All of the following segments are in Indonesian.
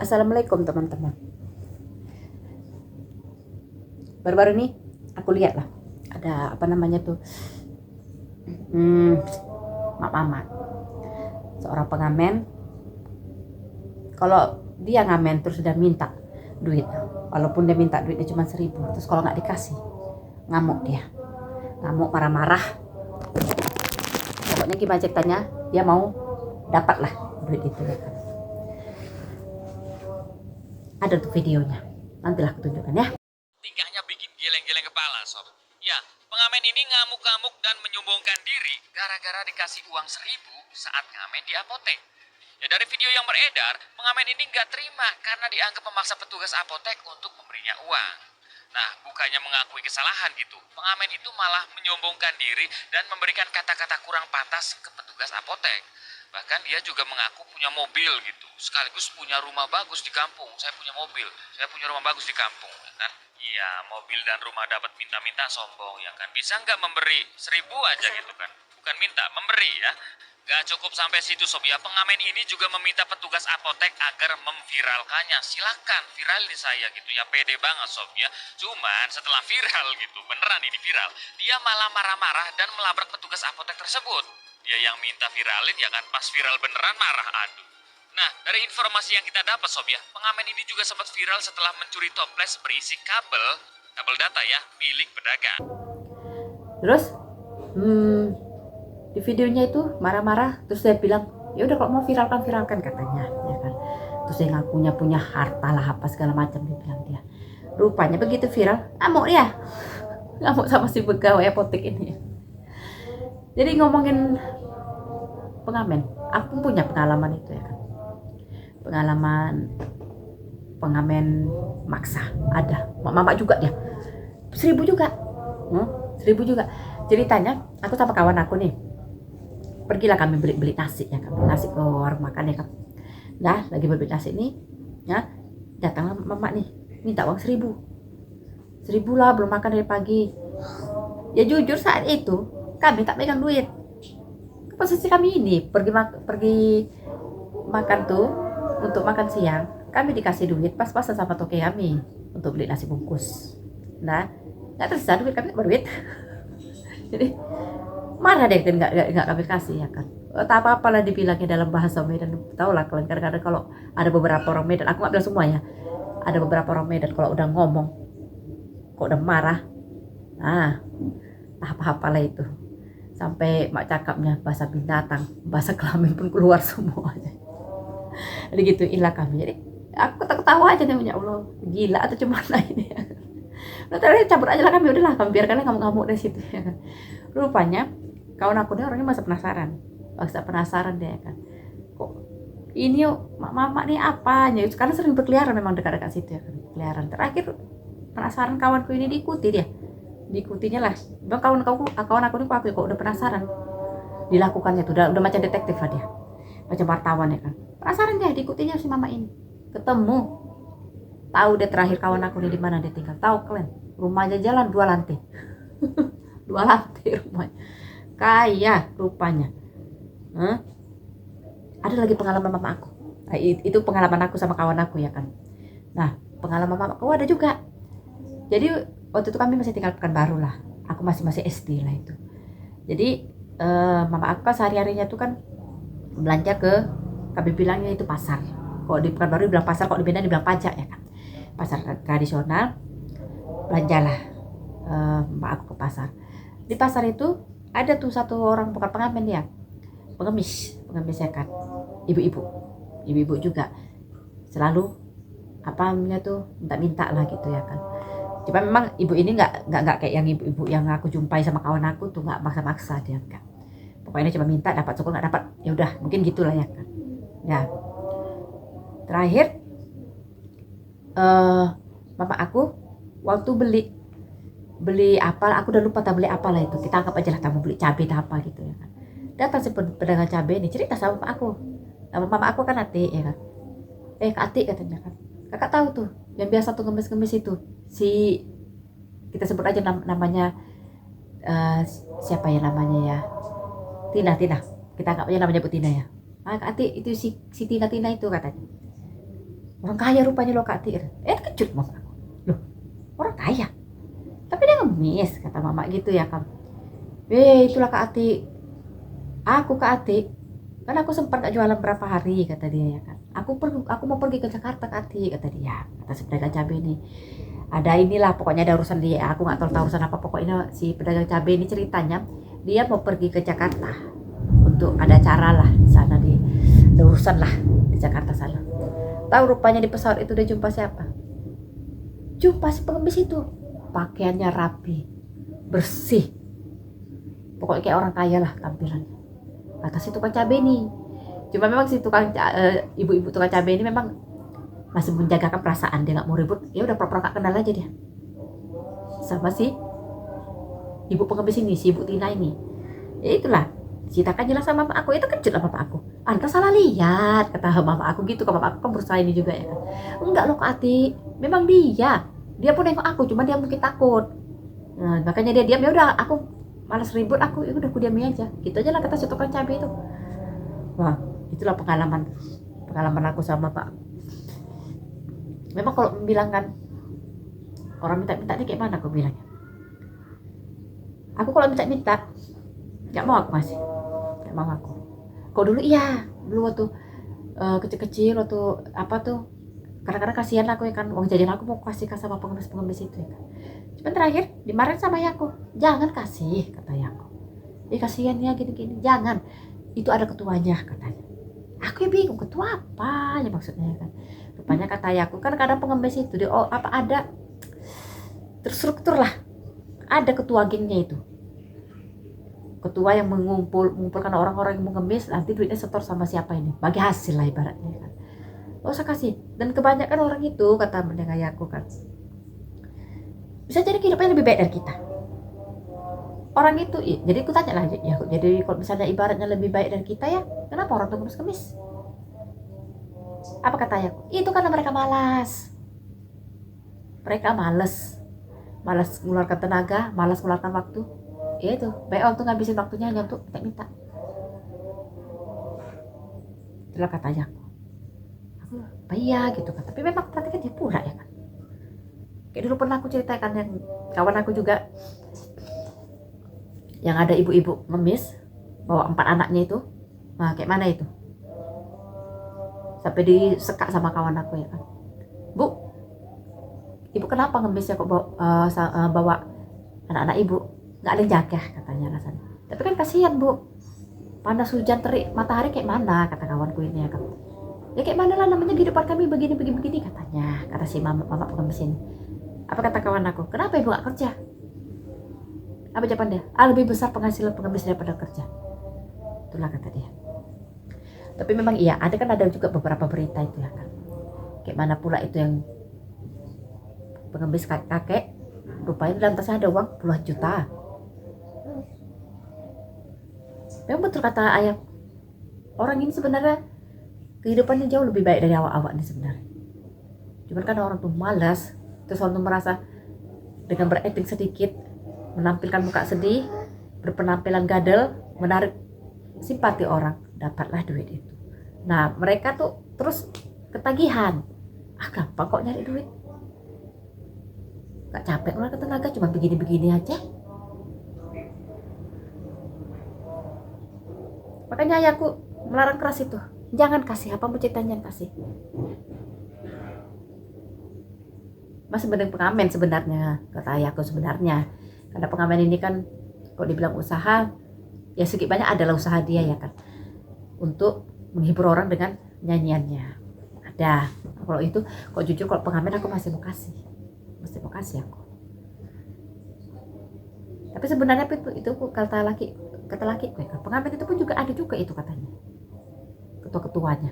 Assalamualaikum teman-teman. Baru-baru ini aku lihat lah ada apa namanya tuh, Mak Mamat, seorang pengamen. Kalau dia ngamen terus udah minta duit, walaupun dia minta duitnya cuma 1.000, terus kalau nggak dikasih ngamuk, dia ngamuk, marah-marah. Pokoknya gimana ceritanya dia mau dapat lah duit itu ya kan. Ada tuh videonya, nantilah aku tunjukkan ya. Tingkahnya bikin geleng-geleng kepala, sob. Ya, pengamen ini ngamuk-ngamuk dan menyombongkan diri gara-gara dikasih uang 1.000 saat ngamen di apotek. Ya, dari video yang beredar, pengamen ini nggak terima karena dianggap memaksa petugas apotek untuk memberinya uang. Nah, bukannya mengakui kesalahan gitu, pengamen itu malah menyombongkan diri dan memberikan kata-kata kurang pantas ke petugas apotek. Bahkan dia juga mengaku punya mobil gitu, sekaligus punya rumah bagus di kampung. Saya punya mobil, saya punya rumah bagus di kampung, ya kan? Iya, mobil dan rumah dapat minta-minta sombong, ya kan? Bisa nggak memberi 1.000 aja gitu kan? Bukan minta, memberi ya. Gak cukup sampai situ, sob ya. Pengamen ini juga meminta petugas apotek agar memviralkannya. Silakan viralin saya gitu ya, pede banget sob ya. Cuman setelah viral gitu, beneran ini viral, dia malah marah-marah dan melabrak petugas apotek tersebut. Dia yang minta viralin ya kan, pas viral beneran marah, aduh. Nah, dari informasi yang kita dapat sob ya, pengamen ini juga sempat viral setelah mencuri toples berisi kabel data ya, milik pedagang. Terus di videonya itu marah-marah, terus dia bilang ya udah kalau mau viralkan katanya ya kan. Terus dia ngakunya punya harta lah apa segala macam, dia bilang. Dia rupanya begitu viral ngamuk, dia ngamuk sama si pegawai apotek ini. Jadi ngomongin pengamen, aku punya pengalaman itu ya kan, pengalaman pengamen maksa. Ada mama juga dia 1.000 juga, 1.000 juga. Ceritanya aku sama kawan aku nih, pergilah kami beli nasi ya kan, nasi ke warung makan ya kan. Nah, lagi beli nasi nih ya, datanglah mama nih minta uang 1.000 lah, belum makan dari pagi. Ya jujur saat itu kami tak pegang duit. Posisi kami ini pergi makan tuh, untuk makan siang kami dikasih duit pas-pasan sama toke kami untuk beli nasi bungkus. Nah, nggak tersisa duit, kami berduit. Jadi marah deh kan, nggak kami kasih ya kan. Tak apa-apalah dibilangnya dalam bahasa Medan. Tahu lah kalian, kadang-kadang kalau ada beberapa orang Medan, aku nggak bilang semua ya, ada beberapa orang Medan kalau udah ngomong kok udah marah, nah apa-apalah itu, sampai mak cakapnya bahasa binatang, bahasa kelamin pun keluar semuanya. Jadi gituin lah kami. Jadi aku ketawa aja namanya, Allah gila atau cuma ini ya. Udah tadi cabut aja lah kami, udahlah kami biarkan ngamuk-ngamuk dari situ ya kan. Rupanya kawan aku ini orangnya masa penasaran dia kan, kok ini yuk mama nih apanya, karena sering berkeliaran memang dekat-dekat situ ya kan, berkeliaran. Terakhir penasaran kawanku ini diikutinya lah. Bang kawan aku ini kok udah penasaran, dilakukannya tuh udah macam detektif lah dia, macam wartawan ya kan. Penasaran dia, diikutinya si mama ini, ketemu. Tahu dia terakhir kawan aku ini di mana dia tinggal, tahu kalian? Rumahnya jalan 2 lantai. 2 lantai rumahnya. Kaya rupanya. Ada lagi pengalaman mama aku. Nah, itu pengalaman aku sama kawan aku ya kan. Nah, pengalaman mama aku ada juga. Jadi waktu itu kami masih tinggal Pekanbaru lah. Aku masih SD lah itu. Jadi mama aku kan sehari-harinya tuh kan belanja ke, kami bilangnya itu pasar. Kok di Pekanbaru dibilang pasar, kok di Medan dibilang pajak ya kan. Pasar tradisional, belanjalah mbak aku ke pasar. Di pasar itu ada tuh satu orang, bukan pengamen dia, pengemis ya kan, ibu-ibu juga selalu apa namanya tuh minta lah gitu ya kan. Cuma memang ibu ini nggak kayak yang ibu-ibu yang aku jumpai sama kawan aku tuh, nggak maksa-maksa dia, enggak. Pokoknya cuma minta, dapat syukur, nggak dapat ya udah, mungkin gitulah ya kan. Ya, terakhir mama aku waktu beli apa, aku udah lupa tak beli apa lah itu, kita anggap aja lah tamu beli cabai apa gitu ya kan. Datang si pedagang cabai ini cerita sama mama aku kan Ati ya kan. Kak Ati katanya kan, kakak tahu tuh yang biasa tuh ngemis-ngemis itu, si kita sebut aja namanya siapa ya namanya ya, Tina, kita anggap aja namanya Bu Tina ya. Kak Ati itu si Tina itu katanya. Orang kaya rupanya lo Kak Ati. Kejut mama aku. Loh, orang kaya. Tapi dia ngemis, kata mama gitu ya kan. Itulah Kak Ati. Aku Kak Ati. Kan aku sempat gak jualan berapa hari, kata dia ya kan. Aku mau pergi ke Jakarta Kak Ati, kata dia. Kata si pedagang cabai ini. Ada inilah, pokoknya ada urusan dia. Aku gak tahu urusan apa. Pokoknya si pedagang cabai ini ceritanya. Dia mau pergi ke Jakarta. Untuk ada acara lah di sana, ada urusan lah di Jakarta sana. Tahu rupanya di pesawat itu dia jumpa siapa? Jumpa si pengemis itu. Pakaiannya rapi, bersih. Pokoknya kayak orang kaya lah tampilannya. Kata si tukang cabai nih. Cuma memang si ibu-ibu tukang cabai ini memang masih menjagakan perasaan, dia nggak mau ribut. Ya udah pura-pura gak kenal aja dia sama si ibu pengemis ini, si ibu Tina ini. Ya itulah, ceritakan jelas sama mama aku. Itu kejut lah mama aku. Anda salah lihat, kata mama aku gitu. Kalau mama aku kan berusaha ini juga ya kan. Enggak loh Kak Ati, memang dia pun nengok aku, cuma dia mungkin takut. Nah, makanya dia diam. Ya udah, aku malas ribut, aku ya udah aku diam aja. Gitu aja lah kata si tukang cabai itu. Wah, itulah pengalaman aku sama Pak. Memang kalau bilang kan orang minta-minta ini kayak mana aku bilangnya. Aku kalau minta-minta nggak mau aku masih, nggak mau aku. Kok dulu iya, dulu waktu kecil-kecil, waktu apa tuh, kadang-kadang kasihan aku ya kan, uang jajan aku mau kasih ke sama pengemis itu ya kan. Cuma terakhir dimarahin sama Yaku, jangan kasih, kata Yaku. Kasihan ya gini-gini, jangan. Itu ada ketuanya katanya. Aku bingung, ketua apa ya maksudnya kan. Rupanya kata Yaku kan kadang pengemis itu ada terstruktur lah, ada ketua gengnya itu, ketua yang mengumpulkan orang-orang yang mengemis, nanti duitnya setor sama siapa ini, bagi hasil lah ibaratnya kan. Usah kasih. Dan kebanyakan orang itu, kata mendengar Yaku kan, bisa jadi kehidupannya lebih baik dari kita. Orang itu, jadi aku tanya lah ya, jadi kalau misalnya ibaratnya lebih baik dari kita ya, kenapa orang tuh kemis-kemis? Apa kata Yaku? Itu karena mereka malas. Mereka malas mengeluarkan tenaga, malas mengeluarkan waktu. Itu baik untuk ngabisin waktunya hanya untuk minta-minta. Itulah kata Yaku. Aku apa iya gitu kan. Tapi memang berarti kan dia pura ya kan. Kayak dulu pernah aku ceritakan yang kawan aku juga, yang ada ibu-ibu ngemis bawa 4 anaknya itu. Nah, kayak mana itu? Sampai disekak sama kawan aku ya kan. Bu, ibu kenapa ngemis ya kok bawa anak-anak ibu? Nggak ada yang jaga katanya rasanya. Tapi kan kasihan bu, panas hujan terik matahari kayak mana, kata kawanku ini ya kan. Ya kayak mana lah, namanya kehidupan kami begini katanya, kata si mama pengemis ini. Apa kata kawan aku? Kenapa ibu nggak kerja? Apa jawaban dia? Lebih besar penghasilan pengemis daripada kerja. Itulah kata dia. Tapi memang iya, ada juga beberapa berita itu ya kan. Kayak mana pula itu yang pengemis kakek, rupanya dalam tasnya ada uang puluhan juta. Memang betul kata ayah, orang ini sebenarnya kehidupannya jauh lebih baik dari awak-awak ini sebenarnya. Cuman kan orang tuh malas, terus orang tuh merasa dengan berakting sedikit, menampilkan muka sedih, berpenampilan gadel, menarik simpati orang, dapatlah duit itu. Nah mereka tuh terus ketagihan, gampang kok nyari duit, gak capek ngeluarkan tenaga, cuma begini-begini aja. Makanya ayahku melarang keras itu, jangan kasih, apa mau ceritanya kasih. Masih bener pengamen sebenarnya, kata ayahku sebenarnya. Karena pengamen ini kan kalau dibilang usaha, ya sedikit banyak adalah usaha dia ya kan, untuk menghibur orang dengan nyanyiannya. Ada. Kalau itu, kok jujur kalau pengamen aku masih mau kasih aku. Tapi sebenarnya itu kata laki pengamen itu pun juga ada juga itu katanya, ketua-ketuanya.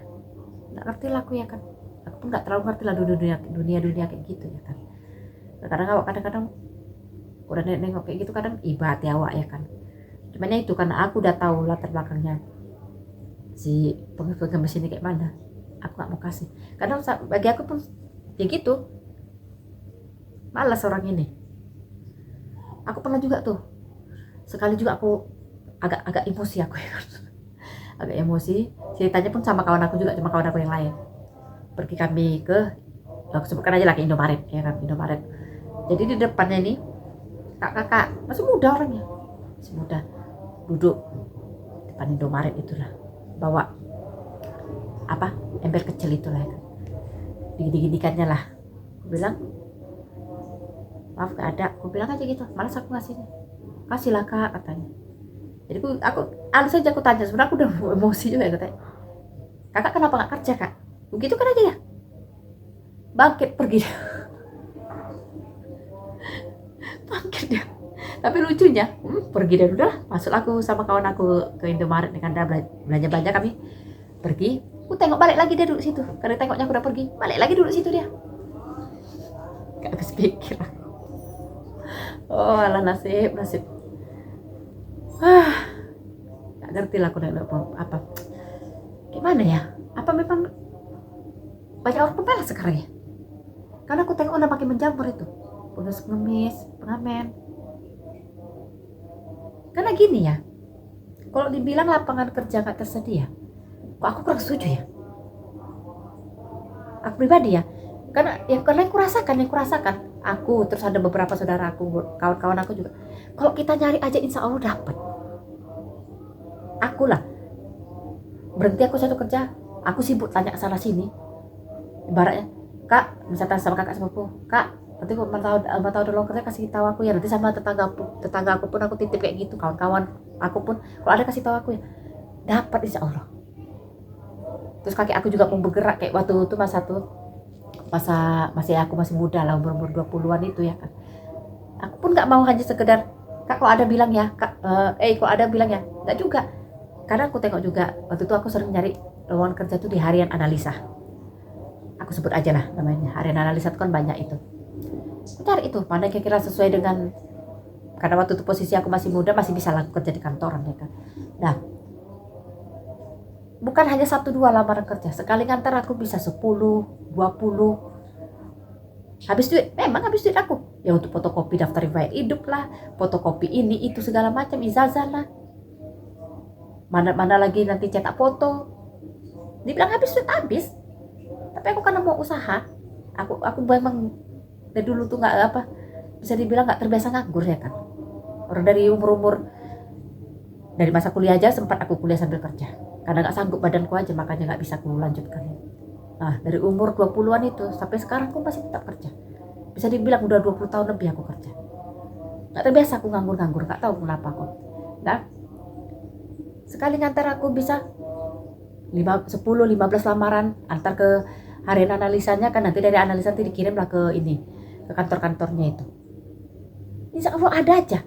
Nggak ngerti lah aku ya kan, aku pun nggak terlalu ngerti lah dunia kayak gitu ya kan. Kadang-kadang udah nengok kayak gitu, kadang ibarat ya awak ya kan. Cuman itu karena aku udah tahu latar belakangnya si pengemis ini kayak mana, aku nggak mau kasih. Kadang bagi aku pun ya gitu, malas orang ini. Aku pernah juga tuh sekali juga aku agak emosi aku ya kan. Agak emosi, ceritanya pun sama kawan aku juga, cuma kawan aku yang lain. pergi kami ke, aku sebutkan aja lah, ke Indomaret ya kan, Indomaret. Jadi di depannya nih kakak masih muda orangnya, masih muda, duduk depan Indomaret itulah, bawa apa, ember kecil itulah ya kan, digini-ginikannya lah. Aku bilang maaf gak ada, aku bilang aja gitu, malas aku ngasihnya. Kasihlah kak, katanya. Jadi aku alus aja, aku tanya, sebenarnya aku udah emosi juga ya, katanya kakak kenapa gak kerja kak, begitu kan aja ya, bangkit pergi. Bangkit dia. Tapi lucunya pergi dan udah masuk aku sama kawan aku ke Indomaret dengan belanja kami pergi. Aku tengok balik lagi dia duduk situ, karena tengoknya aku udah pergi, balik lagi duduk situ dia. Gak habis pikir. Oh alah, nasib gak ngerti lah aku apa gimana ya, apa memang banyak orang pemalas sekarang ya, karena aku tengok udah makin menjamur itu pengemis, pengamen. Karena gini ya, kalau dibilang lapangan kerja gak tersedia, kok aku kurang setuju ya, aku pribadi ya. Karena yang kurasakan aku, terus ada beberapa saudara aku, kawan-kawan aku juga, kalau kita nyari aja insya Allah dapat. Aku lah berhenti, aku satu kerja, aku sibuk tanya sana sini, ibaratnya kak, misalkan sama kakak sepupu, kak nanti kok mau tahu dulu kerja kasih tahu aku ya, nanti sama tetangga aku pun aku titip kayak gitu, kawan-kawan aku pun kalau ada kasih tahu aku ya, dapat insya Allah. Terus kakek aku juga mau bergerak kayak waktu itu masa aku masih muda lah, umur 20-an itu ya kan. Aku pun nggak mau hanya sekedar kak kalau ada bilang ya kak, kalau ada bilang ya, nggak juga. Karena aku tengok juga waktu itu aku sering nyari lowongan kerja tuh di harian analisa, aku sebut aja lah namanya, harian analisa itu kan banyak itu. Aku cari itu mana kira-kira sesuai dengan, karena waktu itu posisi aku masih muda, masih bisa lah kerja di kantoran ya kan. Nah bukan hanya 1-2 lamaran kerja, sekali ngantar aku bisa 10-20. Habis duit, memang habis duit aku ya, untuk fotokopi daftar riwayat hidup lah, fotokopi ini itu segala macam, ijazah lah, mana lagi nanti cetak foto, dibilang habis duit habis. Tapi aku karena mau usaha, aku memang dari dulu tuh nggak apa, bisa dibilang nggak terbiasa nganggur ya kan. Orang dari umur dari masa kuliah aja sempat aku kuliah sambil kerja, karena nggak sanggup badanku aja, makanya nggak bisa aku lanjutkan. Nah dari umur 20-an itu sampai sekarang aku masih tetap kerja, bisa dibilang udah 20 tahun lebih aku kerja. Nggak terbiasa aku nganggur, nggak tahu kenapa aku. Nah sekali ngantar aku bisa 10-15 lamaran antar ke harian analisanya kan, nanti dari analisa nanti dikirim lah ke ini, ke kantor-kantornya itu. Insya Allah ada aja.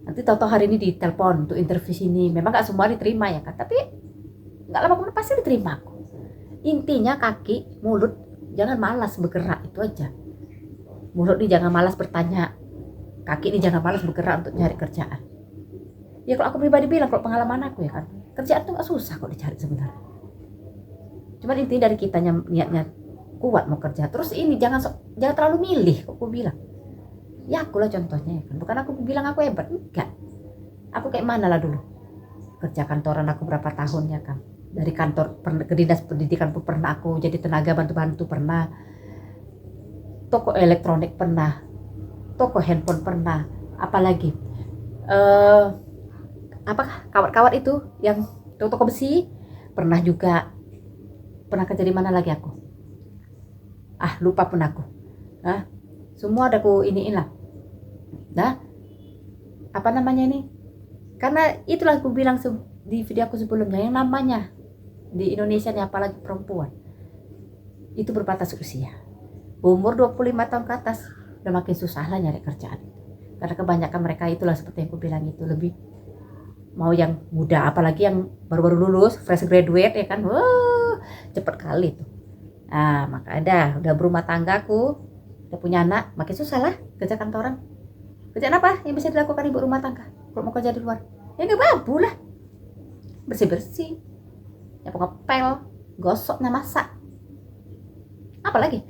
Nanti tahu-tahu hari ini ditelepon untuk interview sini, memang gak semua diterima ya kan, tapi gak lama kemudian pasti diterima aku. Intinya kaki, mulut jangan malas bergerak, itu aja. Mulut nih jangan malas bertanya, kaki nih jangan malas bergerak untuk nyari kerjaan. Ya kalau aku pribadi bilang, kalau pengalaman aku ya kan, kerjaan tuh gak susah kok dicari sebenarnya. Cuman intinya dari kitanya niatnya kuat mau kerja. Terus ini jangan terlalu milih, kok aku bilang. Ya aku lah contohnya ya kan, bukan aku bilang aku hebat, enggak. Aku kayak mana lah dulu, kerja kantoran aku berapa tahun ya kan, dari kantor ke dinas pendidikan pun pernah, aku jadi tenaga bantu-bantu pernah, toko elektronik pernah, toko handphone pernah, apalagi kawat-kawat itu yang toko besi pernah juga, pernah kerja di mana lagi aku, lupa pun aku. Semua ada aku iniin lah. Nah apa namanya ini, karena itulah aku bilang di video aku sebelumnya, yang namanya di Indonesia nih apalagi perempuan itu berbatas usia. Umur 25 tahun ke atas udah makin susah lah nyari kerjaan, karena kebanyakan mereka itulah seperti yang aku bilang itu, lebih mau yang muda, apalagi yang baru-baru lulus fresh graduate ya kan, cepet kali tuh. Nah maka udah berumah tangga aku, udah punya anak, makin susah lah kerja kantoran. Kerjaan apa yang bisa dilakukan ibu rumah tangga kalau mau kerja di luar? Ya ngebabu lah, bersih-bersih, nyapu ngepel, gosok, masak, apa lagi?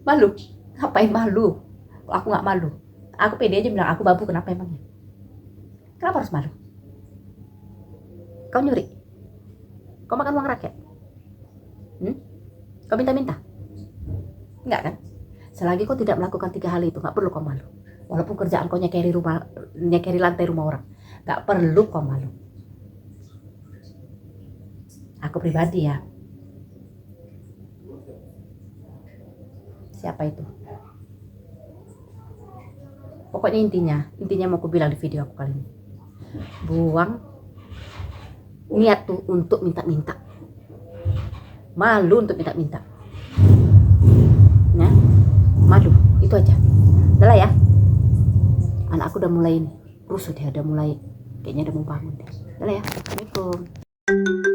Malu? Ngapain malu? Aku nggak malu, aku pede aja bilang aku babu. Kenapa emangnya? Kenapa harus malu? Kau nyuri? Kau makan uang rakyat? Kau minta-minta? Enggak kan? Selagi kau tidak melakukan 3 hal itu, nggak perlu kau malu. Walaupun kerjaan kau nyekeri lantai rumah orang, nggak perlu kau malu. Aku pribadi ya. Siapa itu? Pokoknya intinya mau aku bilang di video aku kali ini. Buang niat tuh untuk minta-minta. Malu untuk minta-minta. Ya, malu, itu aja. Udah lah ya. Anakku udah mulai rusuh, dia udah mulai kayaknya udah mau bangun deh. Udah lah ya. Assalamualaikum.